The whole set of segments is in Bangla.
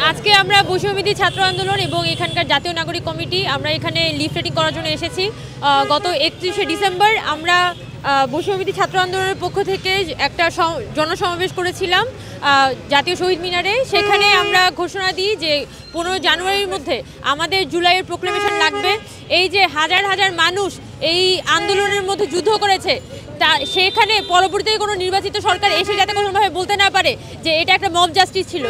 আজকে আমরা বৈষম্যবিরোধী ছাত্র আন্দোলন এবং এখানকার জাতীয় নাগরিক কমিটি আমরা এখানে লিফলেটিং করার জন্য এসেছি। গত 31শে ডিসেম্বর আমরা বৈষম্যবিরোধী ছাত্র আন্দোলনের পক্ষ থেকে একটা জনসমাবেশ করেছিলাম জাতীয় শহীদ মিনারে। সেখানে আমরা ঘোষণা দিই যে 15 জানুয়ারির মধ্যে আমাদের জুলাইয়ের প্রোক্লেমেশন লাগবে। এই যে হাজার হাজার মানুষ এই আন্দোলনের মধ্যে যুদ্ধ করেছে, তা সেখানে পরবর্তীতে কোনো নির্বাচিত সরকার এসে যাতে কোনোভাবে বলতে না পারে যে এটা একটা মব জাস্টিস ছিল,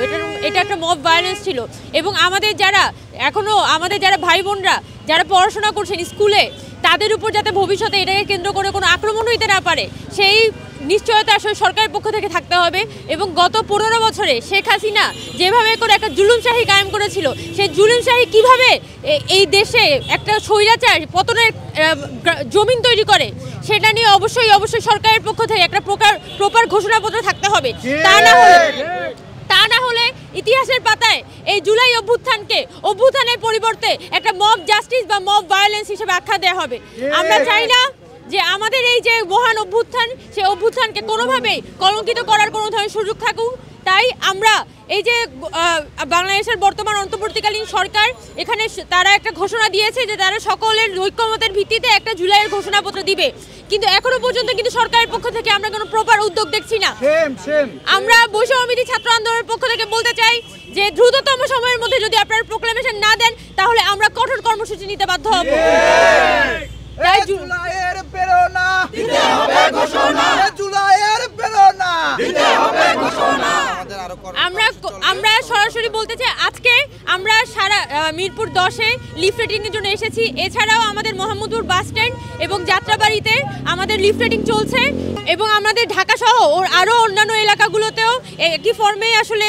এটা একটা মব ভায়োলেন্স ছিল। এবং আমাদের যারা ভাই বোনরা যারা পড়াশোনা করছেন স্কুলে, তাদের উপর যাতে ভবিষ্যতে এটাকে কেন্দ্র করে কোনো আক্রমণ হইতে না পারে, সেই নিশ্চয়তা আসলে সরকারের পক্ষ থেকে থাকতে হবে। এবং গত 15 বছরে শেখ হাসিনা যেভাবে করে একটা জুলুমশাহী কায়েম করেছিল, সেই জুলুমশাহী কিভাবে এই দেশে একটা স্বৈরাচার পতনের জমিন তৈরি করে, সেটা নিয়ে অবশ্যই সরকারের পক্ষ থেকে একটা প্রপার ঘোষণাপত্র থাকতে হবে। তা না হলে ইতিহাসের পাতায় এই জুলাই অভ্যুত্থানের পরিবর্তে একটা মব জাস্টিস বা মব ভায়োলেন্স হিসেবে আখ্যা দেওয়া হবে। আমরা চাই না যে আমাদের এই যে মহান অভ্যুত্থান, সেই অভ্যুত্থানকে কোনোভাবেই কলঙ্কিত করার কোনো ধরনের সুযোগ থাকুক। তাই আমরা এই যে বাংলাদেশের বর্তমান অন্তর্বর্তীকালীন সরকার, এখানে তারা একটা ঘোষণা দিয়েছে যে তারা সকলের ঐক্যমতের ভিত্তিতে একটা জুলাইয়ের ঘোষণাপত্র দিবে, কিন্তু এখনো পর্যন্ত কিন্তু সরকারের পক্ষ থেকে আমরা কোনো প্রপার উদ্যোগ দেখছি না। আমরা বৈষম্যবিরোধী ছাত্র আন্দোলনের পক্ষ থেকে বলতে চাই যে দ্রুততম সময়ের মধ্যে যদি আপনারা প্রোক্লেমেশন না দেন, তাহলে আমরা কঠোর কর্মসূচি নিতে বাধ্য হব। আমরা সরাসরি বলতে চাই, আজকে আমরা সারা মিরপুর 10-এ লিফলেটিং এর জন্য এসেছি। এছাড়াও আমাদের মোহাম্মদপুর বাস স্ট্যান্ড এবং যাত্রাবাড়িতে আমাদের লিফলেটিং চলছে, এবং আমাদের ঢাকা সহ আরও অন্যান্য এলাকাগুলোতেও একই ফর্মে আসলে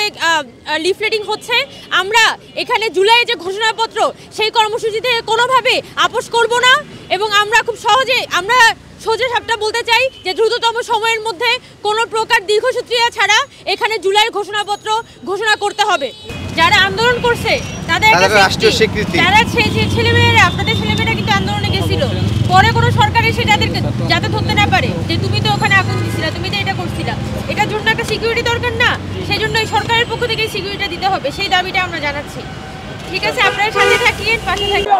লিফলেটিং হচ্ছে। আমরা এখানে জুলাই যে ঘোষণাপত্র, সেই কর্মসূচি থেকে কোনোভাবে আপোস করব না, এবং আমরা খুব সহজে সোজা সাপটা বলতে চাই যে দ্রুততম সময়ের মধ্যে কোনো প্রকার দীর্ঘসূত্রিতা ছাড়া এখানে জুলাইয়ের ঘোষণাপত্র ঘোষণা করতে হবে। যারা আন্দোলন করছে তাদের রাষ্ট্রীয় স্বীকৃতি, যারা ছেলেমেয়েরা, আপনাদের ছেলেমেয়েরা কিন্তু আন্দোলনে গেছিল, পরে কোনো সরকার এসে তাদেরকে যাতে ধরতে না পারে যে তুমি তো ওখানে আগুন দিছিলা, তুমি তো এটা করছিলা, এটার জন্য একটা সিকিউরিটি দরকার না? সেই জন্য সরকারের পক্ষ থেকে সিকিউরিটি দিতে হবে, সেই দাবিটা আমরা জানাচ্ছি। ঠিক আছে, আপনারা সাথে থাকিয়েন, পাশে থাকেন।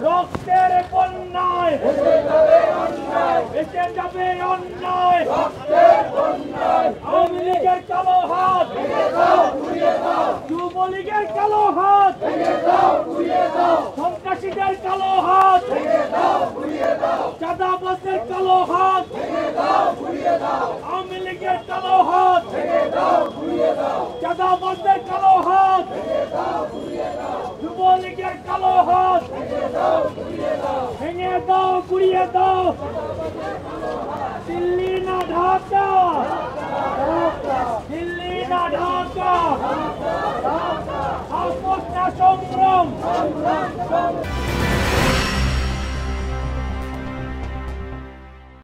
রক্তের বন্যায় এসে যাবে অন্যায়, আওয়ামী লীগের কালো হাত, যুবলীগের কালো হাত, সন্ত্রাসীদের কালো হাত, চাঁদাবাজদের কালো হাত, আওয়ামী লীগের কালো হাত, চাঁদাবাজদের কালো হাত, যুবলীগের কালো হাত, ভেঙে দাও, গুড়িয়ে দাও। দিল্লি না ঢাকা, দিল্লি না ঢাকা।